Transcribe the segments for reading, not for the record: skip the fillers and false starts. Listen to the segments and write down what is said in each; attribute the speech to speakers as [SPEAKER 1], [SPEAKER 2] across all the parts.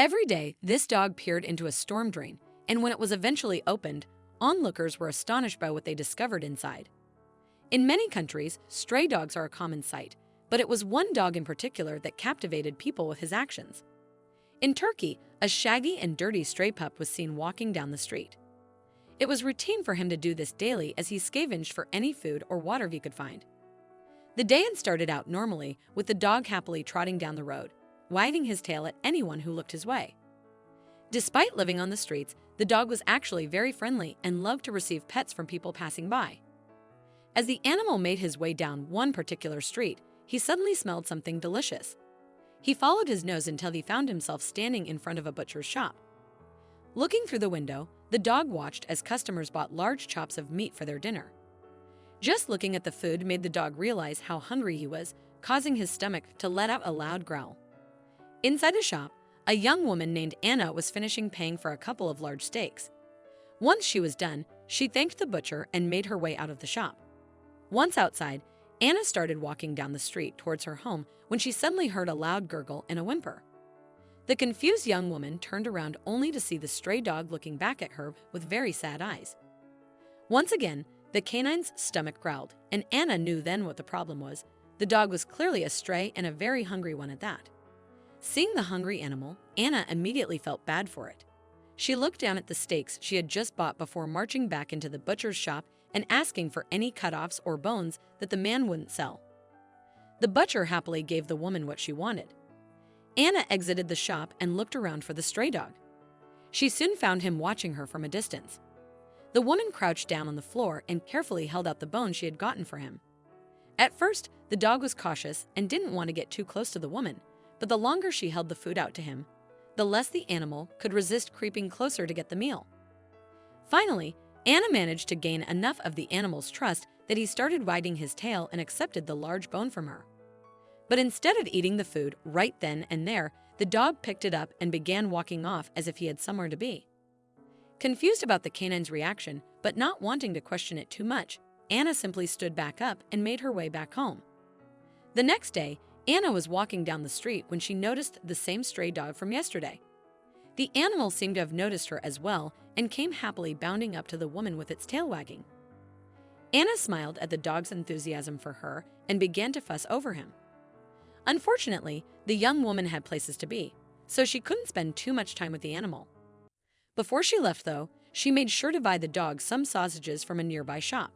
[SPEAKER 1] Every day, this dog peered into a storm drain, and when it was eventually opened, onlookers were astonished by what they discovered inside. In many countries, stray dogs are a common sight, but it was one dog in particular that captivated people with his actions. In Turkey, a shaggy and dirty stray pup was seen walking down the street. It was routine for him to do this daily as he scavenged for any food or water he could find. The day started out normally, with the dog happily trotting down the road, wagging his tail at anyone who looked his way. Despite living on the streets, the dog was actually very friendly and loved to receive pets from people passing by. As the animal made his way down one particular street, he suddenly smelled something delicious. He followed his nose until he found himself standing in front of a butcher's shop. Looking through the window, the dog watched as customers bought large chops of meat for their dinner. Just looking at the food made the dog realize how hungry he was, causing his stomach to let out a loud growl. Inside the shop, a young woman named Anna was finishing paying for a couple of large steaks. Once she was done, she thanked the butcher and made her way out of the shop. Once outside, Anna started walking down the street towards her home when she suddenly heard a loud gurgle and a whimper. The confused young woman turned around only to see the stray dog looking back at her with very sad eyes. Once again, the canine's stomach growled, and Anna knew then what the problem was. The dog was clearly a stray and a very hungry one at that. Seeing the hungry animal, Anna immediately felt bad for it. She looked down at the steaks she had just bought before marching back into the butcher's shop and asking for any cut-offs or bones that the man wouldn't sell. The butcher happily gave the woman what she wanted. Anna exited the shop and looked around for the stray dog. She soon found him watching her from a distance. The woman crouched down on the floor and carefully held out the bone she had gotten for him. At first, the dog was cautious and didn't want to get too close to the woman, but the longer she held the food out to him, the less the animal could resist creeping closer to get the meal. Finally, Anna managed to gain enough of the animal's trust that he started wagging his tail and accepted the large bone from her. But instead of eating the food right then and there, the dog picked it up and began walking off as if he had somewhere to be. Confused about the canine's reaction, but not wanting to question it too much, Anna simply stood back up and made her way back home. The next day, Anna was walking down the street when she noticed the same stray dog from yesterday. The animal seemed to have noticed her as well and came happily bounding up to the woman with its tail wagging. Anna smiled at the dog's enthusiasm for her and began to fuss over him. Unfortunately, the young woman had places to be, so she couldn't spend too much time with the animal. Before she left, though, she made sure to buy the dog some sausages from a nearby shop.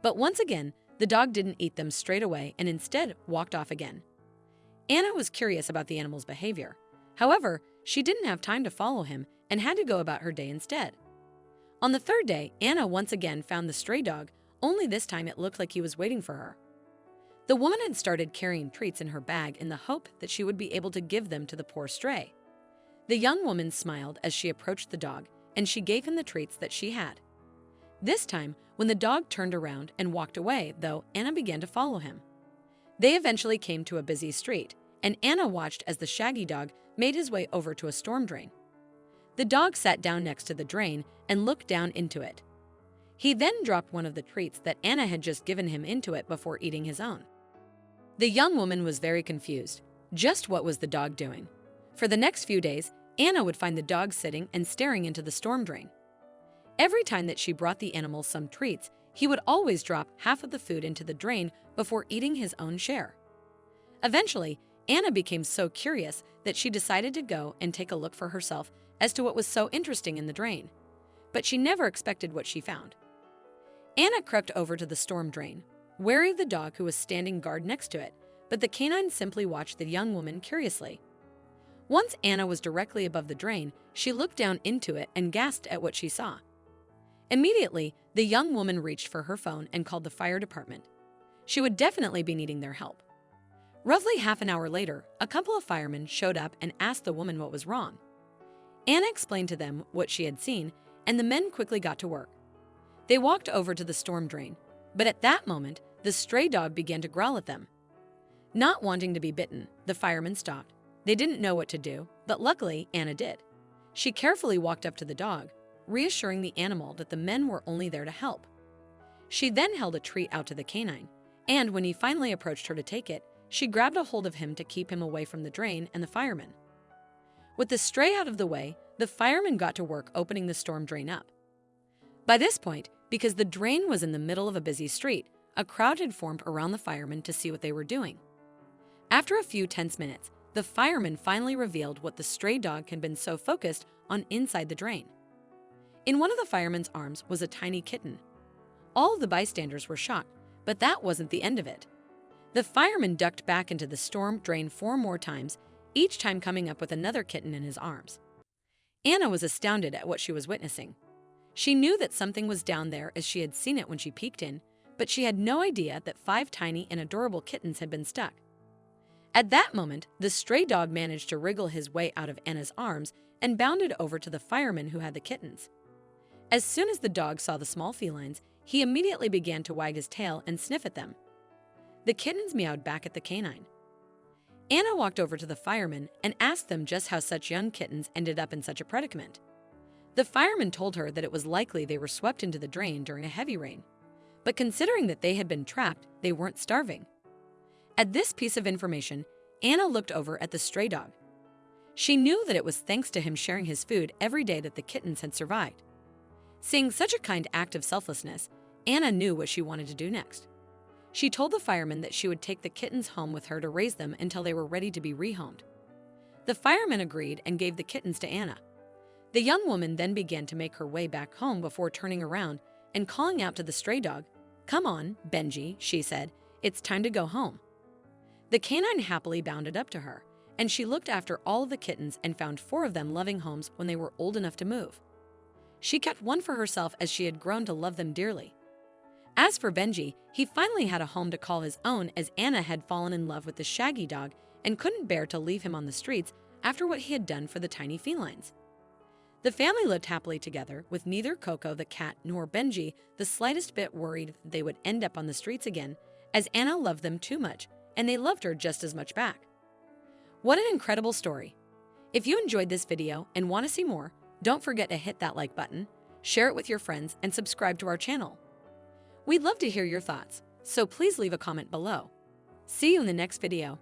[SPEAKER 1] But once again, the dog didn't eat them straight away and instead walked off again. Anna was curious about the animal's behavior. However, she didn't have time to follow him and had to go about her day instead. On the third day, Anna once again found the stray dog, only this time it looked like he was waiting for her. The woman had started carrying treats in her bag in the hope that she would be able to give them to the poor stray. The young woman smiled as she approached the dog, and she gave him the treats that she had. This time, when the dog turned around and walked away, though, Anna began to follow him. They eventually came to a busy street, and Anna watched as the shaggy dog made his way over to a storm drain. The dog sat down next to the drain and looked down into it. He then dropped one of the treats that Anna had just given him into it before eating his own. The young woman was very confused. Just what was the dog doing? For the next few days, Anna would find the dog sitting and staring into the storm drain. Every time that she brought the animal some treats, he would always drop half of the food into the drain before eating his own share. Eventually, Anna became so curious that she decided to go and take a look for herself as to what was so interesting in the drain. But she never expected what she found. Anna crept over to the storm drain, wary of the dog who was standing guard next to it, but the canine simply watched the young woman curiously. Once Anna was directly above the drain, she looked down into it and gasped at what she saw. Immediately, the young woman reached for her phone and called the fire department. She would definitely be needing their help. Roughly half an hour later, a couple of firemen showed up and asked the woman what was wrong. Anna explained to them what she had seen, and the men quickly got to work. They walked over to the storm drain, but at that moment, the stray dog began to growl at them. Not wanting to be bitten, the firemen stopped. They didn't know what to do, but luckily, Anna did. She carefully walked up to the dog, reassuring the animal that the men were only there to help. She then held a treat out to the canine, and when he finally approached her to take it, she grabbed a hold of him to keep him away from the drain and the firemen. With the stray out of the way, the firemen got to work opening the storm drain up. By this point, because the drain was in the middle of a busy street, a crowd had formed around the firemen to see what they were doing. After a few tense minutes, the firemen finally revealed what the stray dog had been so focused on inside the drain. In one of the firemen's arms was a tiny kitten. All of the bystanders were shocked, but that wasn't the end of it. The fireman ducked back into the storm drain 4 more times, each time coming up with another kitten in his arms. Anna was astounded at what she was witnessing. She knew that something was down there as she had seen it when she peeked in, but she had no idea that 5 tiny and adorable kittens had been stuck. At that moment, the stray dog managed to wriggle his way out of Anna's arms and bounded over to the fireman who had the kittens. As soon as the dog saw the small felines, he immediately began to wag his tail and sniff at them. The kittens meowed back at the canine. Anna walked over to the fireman and asked them just how such young kittens ended up in such a predicament. The fireman told her that it was likely they were swept into the drain during a heavy rain. But considering that they had been trapped, they weren't starving. At this piece of information, Anna looked over at the stray dog. She knew that it was thanks to him sharing his food every day that the kittens had survived. Seeing such a kind act of selflessness, Anna knew what she wanted to do next. She told the fireman that she would take the kittens home with her to raise them until they were ready to be rehomed. The fireman agreed and gave the kittens to Anna. The young woman then began to make her way back home before turning around and calling out to the stray dog. "Come on, Benji," she said, "it's time to go home." The canine happily bounded up to her, and she looked after all of the kittens and found 4 of them loving homes when they were old enough to move. She kept one for herself as she had grown to love them dearly. As for Benji, he finally had a home to call his own as Anna had fallen in love with the shaggy dog and couldn't bear to leave him on the streets after what he had done for the tiny felines. The family lived happily together, with neither Coco the cat nor Benji the slightest bit worried that they would end up on the streets again, as Anna loved them too much and they loved her just as much back. What an incredible story! If you enjoyed this video and want to see more, don't forget to hit that like button, share it with your friends, and subscribe to our channel. We'd love to hear your thoughts, so please leave a comment below. See you in the next video.